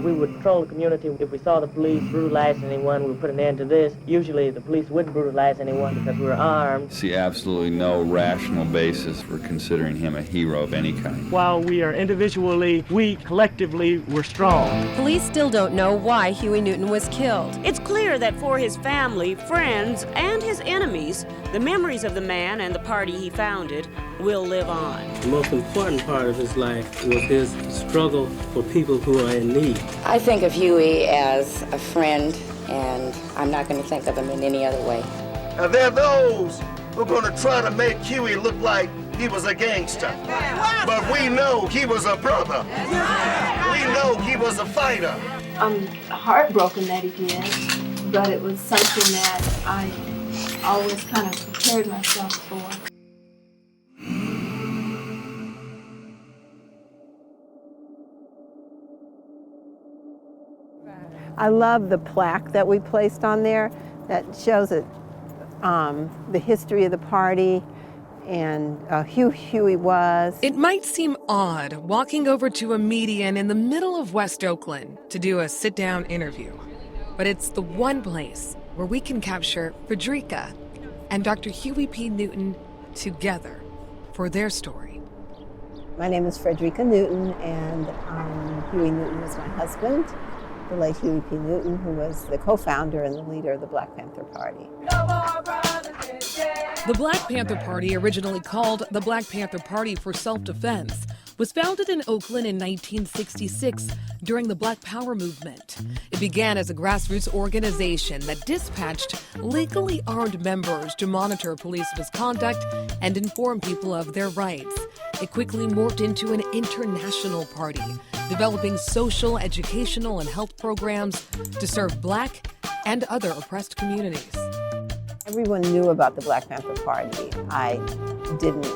We would patrol the community. If we saw the police brutalizing anyone, we would put an end to this. Usually the police wouldn't brutalize anyone because we were armed. See absolutely no rational basis for considering him a hero of any kind. While we are individually weak, collectively we're strong. Police still don't know why Huey Newton was killed. It's clear that for his family, friends, and his enemies, the memories of the man and the party he founded will live on. The most important part of his life was his struggle for people who are in need. I think of Huey as a friend, and I'm not going to think of him in any other way. Now, there are those who are going to try to make Huey look like he was a gangster. But we know he was a brother. We know he was a fighter. I'm heartbroken that he did, but it was something that I always kind of prepared myself for. I love the plaque that we placed on there that shows it, the history of the party and who Huey was. It might seem odd walking over to a median in the middle of West Oakland to do a sit-down interview, but it's the one place where we can capture Fredrika and Dr. Huey P. Newton together for their story. My name is Fredrika Newton, and Huey Newton was my husband, the late Huey P. Newton, who was the co-founder and the leader of the Black Panther Party. The Black Panther Party, originally called the Black Panther Party for Self-Defense, was founded in Oakland in 1966 during the Black Power movement. It began as a grassroots organization that dispatched legally armed members to monitor police misconduct and inform people of their rights. It quickly morphed into an international party, developing social, educational, and health programs to serve Black and other oppressed communities. Everyone knew about the Black Panther Party. I didn't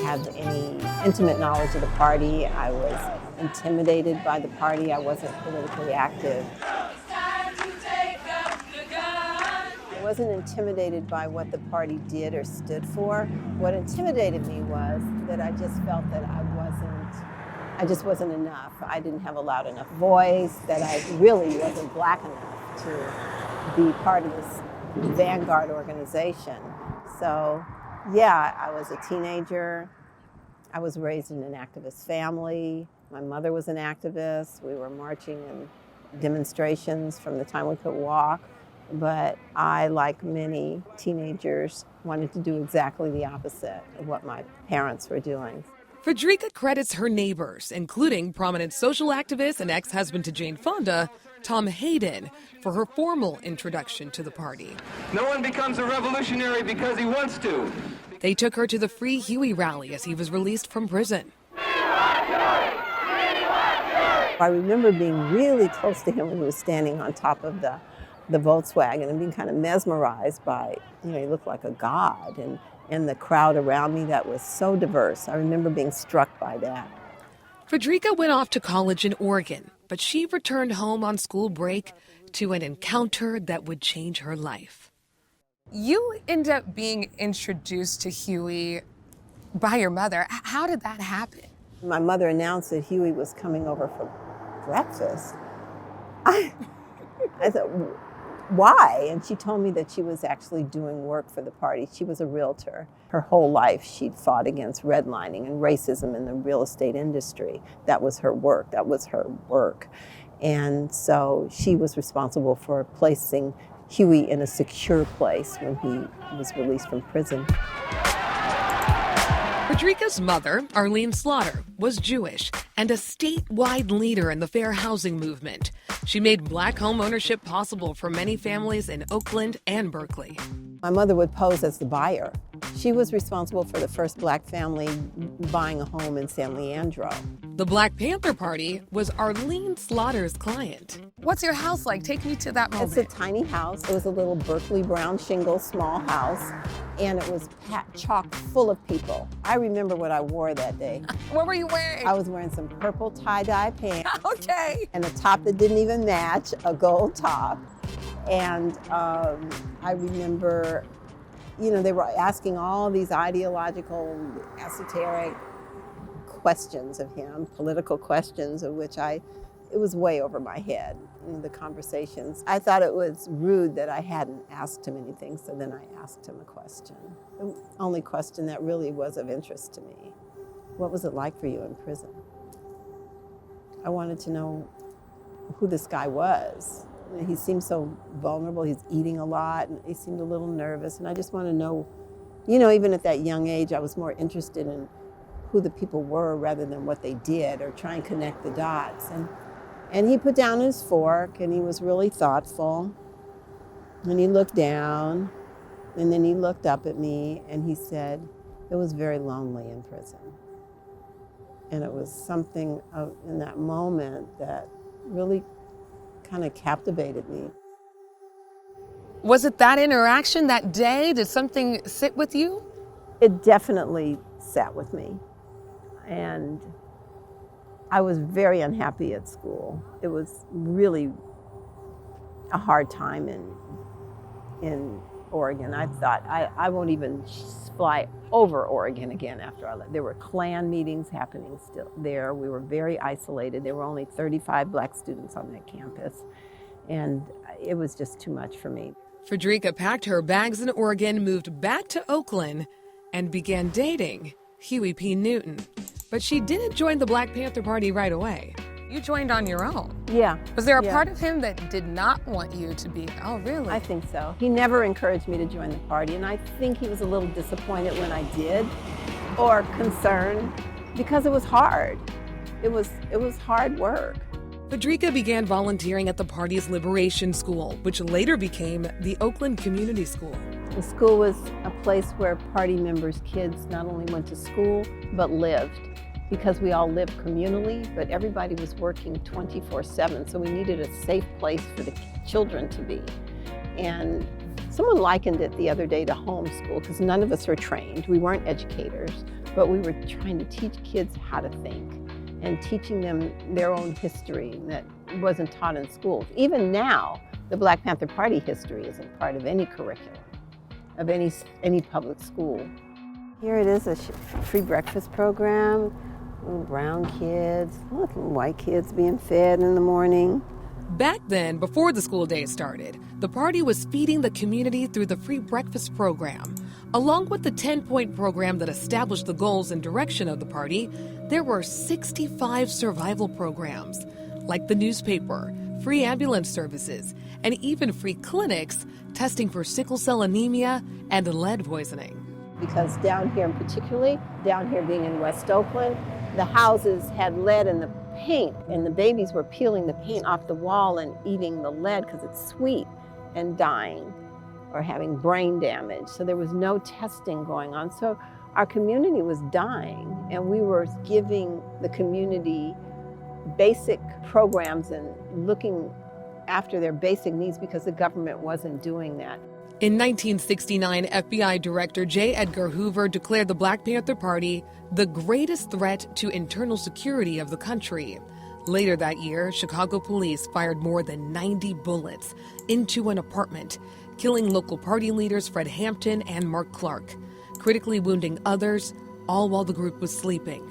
have any intimate knowledge of the party. I was intimidated by the party. I wasn't politically active. I wasn't intimidated by what the party did or stood for. What intimidated me was that I just felt that I just wasn't enough. I didn't have a loud enough voice, that I really wasn't Black enough to be part of this vanguard organization. So, yeah, I was a teenager. I was raised in an activist family. My mother was an activist. We were marching in demonstrations from the time we could walk. But I, like many teenagers, wanted to do exactly the opposite of what my parents were doing. Fredrika credits her neighbors, including prominent social activist and ex-husband to Jane Fonda, Tom Hayden, for her formal introduction to the party. No one becomes a revolutionary because he wants to. They took her to the Free Huey rally as he was released from prison. I remember being really close to him when he was standing on top of the Volkswagen and being kind of mesmerized by, he looked like a god, and the crowd around me that was so diverse. I remember being struck by that. Fredrika went off to college in Oregon, but she returned home on school break to an encounter that would change her life. You end up being introduced to Huey by your mother. How did that happen? My mother announced that Huey was coming over for breakfast. I thought, why? And she told me that she was actually doing work for the party. She was a realtor. Her whole life she'd fought against redlining and racism in the real estate industry. That was her work. And so she was responsible for placing Huey in a secure place when he was released from prison. Fredrika's mother, Arlene Slaughter, was Jewish and a statewide leader in the fair housing movement. She made Black home ownership possible for many families in Oakland and Berkeley. My mother would pose as the buyer. She was responsible for the first Black family buying a home in San Leandro. The Black Panther Party was Arlene Slaughter's client. What's your house like? Take me to that moment. It's a tiny house. It was a little Berkeley brown shingle small house, and it was chock full of people. I remember what I wore that day. What were you wearing? I was wearing some purple tie-dye pants. Okay. And a top that didn't even match, a gold top. And I remember, they were asking all these ideological, esoteric questions of him, political questions, of which I it was way over my head, the conversations. I thought it was rude that I hadn't asked him anything, so then I asked him a question. The only question that really was of interest to me. What was it like for you in prison? I wanted to know who this guy was. He seemed so vulnerable, he's eating a lot, and he seemed a little nervous, and I just want to know, even at that young age, I was more interested in who the people were rather than what they did, or try and connect the dots. And he put down his fork, and he was really thoughtful, and he looked down, and then he looked up at me, and he said, it was very lonely in prison. And it was something in that moment that really kind of captivated me. Was it that interaction that day? Did something sit with you? It definitely sat with me. And I was very unhappy at school. It was really a hard time in Oregon. I thought, I won't even fly over Oregon again after I left. There were Klan meetings happening still there. We were very isolated. There were only 35 Black students on that campus. And it was just too much for me. Fredrika packed her bags in Oregon, moved back to Oakland, and began dating Huey P. Newton. But she didn't join the Black Panther Party right away. You joined on your own. Yeah. Was there a part of him that did not want you to be? Oh, really? I think so. He never encouraged me to join the party, and I think he was a little disappointed when I did, or concerned, because it was hard. It was hard work. Fredrika began volunteering at the party's Liberation School, which later became the Oakland Community School. The school was a place where party members' kids not only went to school, but lived. Because we all lived communally, but everybody was working 24/7, so we needed a safe place for the children to be. And someone likened it the other day to homeschool, because none of us were trained. We weren't educators, but we were trying to teach kids how to think and teaching them their own history that wasn't taught in schools. Even now, the Black Panther Party history isn't part of any curriculum of any public school. Here it is, a free breakfast program. Little brown kids, little white kids being fed in the morning. Back then, before the school day started, the party was feeding the community through the free breakfast program. Along with the 10-point program that established the goals and direction of the party, there were 65 survival programs, like the newspaper, free ambulance services, and even free clinics testing for sickle cell anemia and lead poisoning. Because down here, particularly, down here being in West Oakland, the houses had lead in the paint, and the babies were peeling the paint off the wall and eating the lead because it's sweet, and dying or having brain damage. So there was no testing going on. So our community was dying, and we were giving the community basic programs and looking after their basic needs because the government wasn't doing that. In 1969, FBI Director J. Edgar Hoover declared the Black Panther Party the greatest threat to internal security of the country. Later that year, Chicago police fired more than 90 bullets into an apartment, killing local party leaders Fred Hampton and Mark Clark, critically wounding others, all while the group was sleeping.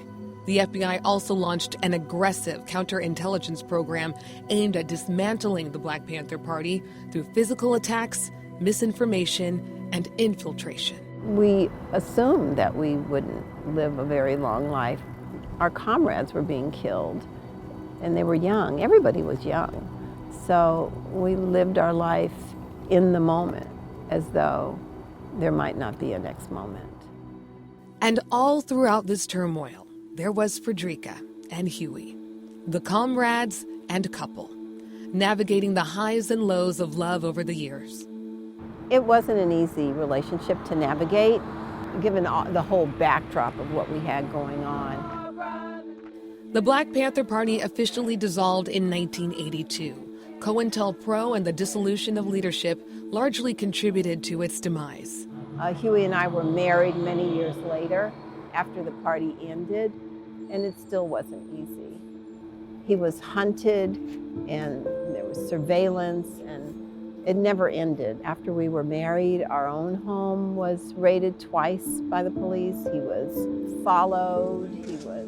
The FBI also launched an aggressive counterintelligence program aimed at dismantling the Black Panther Party through physical attacks, misinformation, and infiltration. We assumed that we wouldn't live a very long life. Our comrades were being killed, and they were young. Everybody was young. So we lived our life in the moment, as though there might not be a next moment. And all throughout this turmoil, there was Fredrika and Huey, the comrades and couple, navigating the highs and lows of love over the years. It wasn't an easy relationship to navigate, given the whole backdrop of what we had going on. The Black Panther Party officially dissolved in 1982. COINTELPRO and the dissolution of leadership largely contributed to its demise. Huey and I were married many years later after the party ended, and it still wasn't easy. He was hunted, and there was surveillance, and it never ended. After we were married, our own home was raided twice by the police. He was followed, he was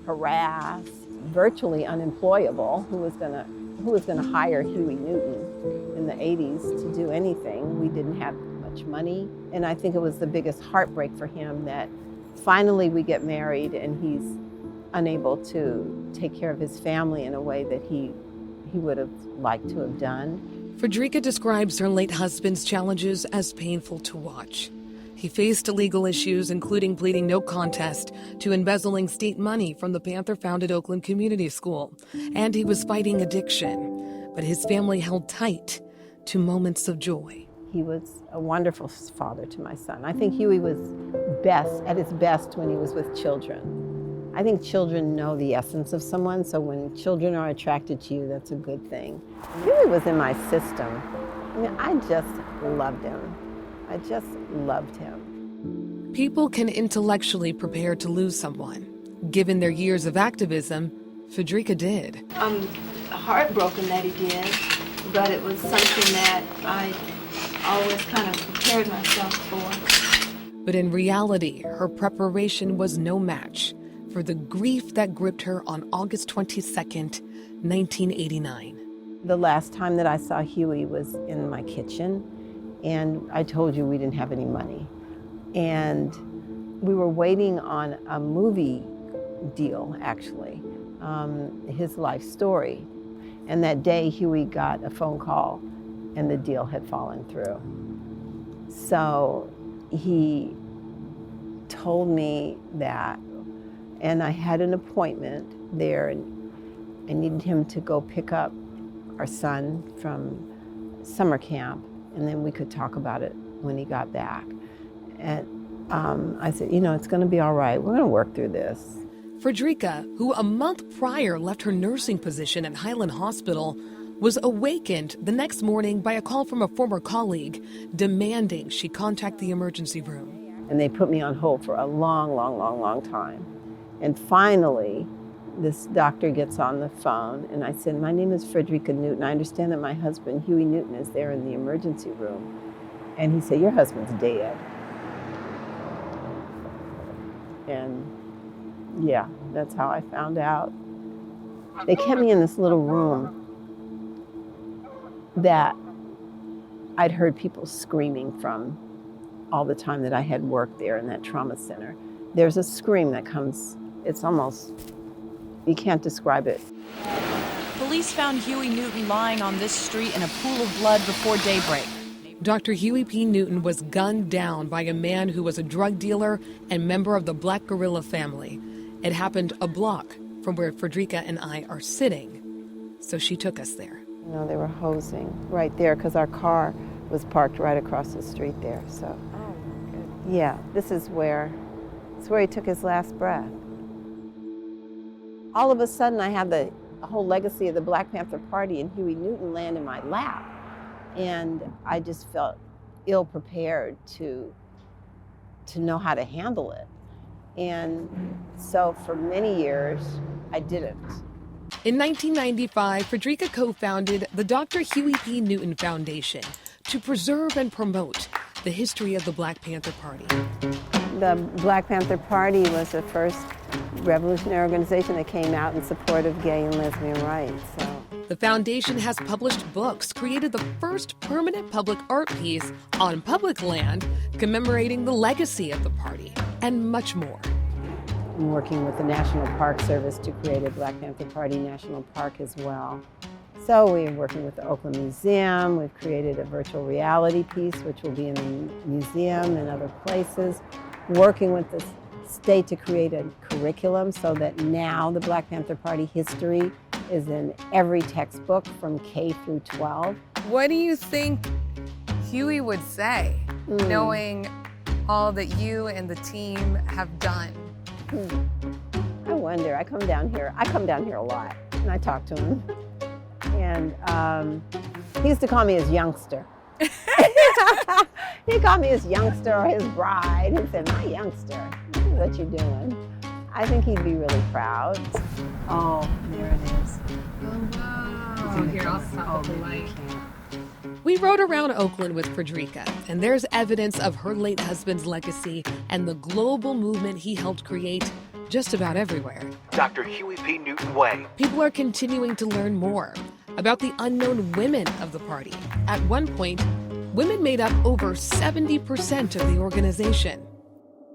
harassed. virtually unemployable, who was gonna hire Huey Newton in the 80s to do anything. We didn't have much money, and I think it was the biggest heartbreak for him that finally we get married and he's unable to take care of his family in a way that he would have liked to have done. Fredrika describes her late husband's challenges as painful to watch. He faced legal issues, including pleading no contest to embezzling state money from the Panther-founded Oakland Community School, and he was fighting addiction. But his family held tight to moments of joy. He was a wonderful father to my son. I think Huey was at his best when he was with children. I think children know the essence of someone, so when children are attracted to you, that's a good thing. Huey was in my system. I mean, I just loved him. I just loved him. People can intellectually prepare to lose someone. Given their years of activism, Fredrika did. I'm heartbroken that he did, but it was something that I always kind of prepared myself for. But in reality, her preparation was no match for the grief that gripped her on August 22nd, 1989. The last time that I saw Huey was in my kitchen. And I told you we didn't have any money. And we were waiting on a movie deal, actually, his life story. And that day, Huey got a phone call, and the deal had fallen through. So he told me that, and I had an appointment there, and I needed him to go pick up our son from summer camp, and then we could talk about it when he got back. And I said, you know, it's going to be all right. We're going to work through this. Fredrika, who a month prior left her nursing position at Highland Hospital, was awakened the next morning by a call from a former colleague demanding she contact the emergency room. And they put me on hold for a long time. And finally, this doctor gets on the phone, and I said, my name is Fredrika Newton. I understand that my husband, Huey Newton, is there in the emergency room. And he said, your husband's dead. And yeah, that's how I found out. They kept me in this little room that I'd heard people screaming from all the time that I had worked there in that trauma center. There's a scream that comes, it's almost, you can't describe it. Police found Huey Newton lying on this street in a pool of blood before daybreak. Dr. Huey P. Newton was gunned down by a man who was a drug dealer and member of the Black Guerrilla family. It happened a block from where Fredrika and I are sitting, so she took us there. You know, they were hosing right there because our car was parked right across the street there. So, yeah, this is where, it's where he took his last breath. All of a sudden, I had the whole legacy of the Black Panther Party and Huey Newton land in my lap. And I just felt ill-prepared to know how to handle it. And so for many years, I didn't. In 1995, Fredrika co-founded the Dr. Huey P. Newton Foundation to preserve and promote the history of the Black Panther Party. The Black Panther Party was the first revolutionary organization that came out in support of gay and lesbian rights. So. The foundation has published books, created the first permanent public art piece on public land commemorating the legacy of the party, and much more. I'm working with the National Park Service to create a Black Panther Party National Park as well. So we're working with the Oakland Museum. We've created a virtual reality piece, which will be in the museum and other places. Working with the state to create a curriculum so that now the Black Panther Party history is in every textbook from K through 12. What do you think Huey would say, knowing all that you and the team have done? I wonder. I come down here a lot, and I talk to him. And he used to call me his youngster. He called me his youngster or his bride. He said, my youngster, this is what you're doing. I think he'd be really proud. Oh, there it is. Oh, wow. Here, I'll stop the light. We rode around Oakland with Fredrika, and there's evidence of her late husband's legacy and the global movement he helped create just about everywhere. Dr. Huey P. Newton Way. People are continuing to learn more about the unknown women of the party. At one point, women made up over 70% of the organization.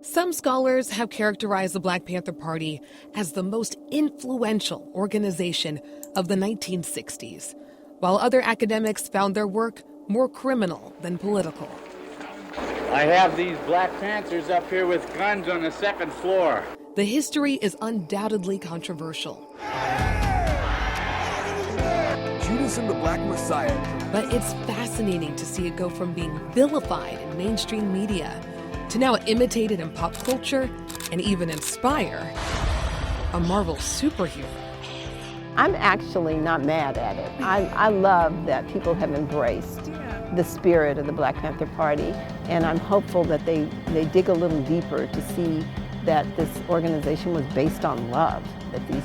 Some scholars have characterized the Black Panther Party as the most influential organization of the 1960s, while other academics found their work more criminal than political. I have these Black Panthers up here with guns on the second floor. The history is undoubtedly controversial. Judas and the Black Messiah. But it's fascinating to see it go from being vilified in mainstream media to now imitated in pop culture and even inspire a Marvel superhero. I'm actually not mad at it. I love that people have embraced the spirit of the Black Panther Party, and I'm hopeful that they dig a little deeper to see that this organization was based on love, that these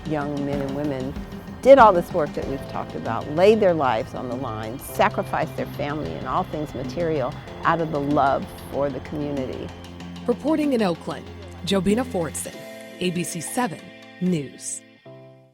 young men and women did all this work that we've talked about, laid their lives on the line, sacrificed their family and all things material out of the love for the community. Reporting in Oakland, Jobina Fortson, ABC 7 News.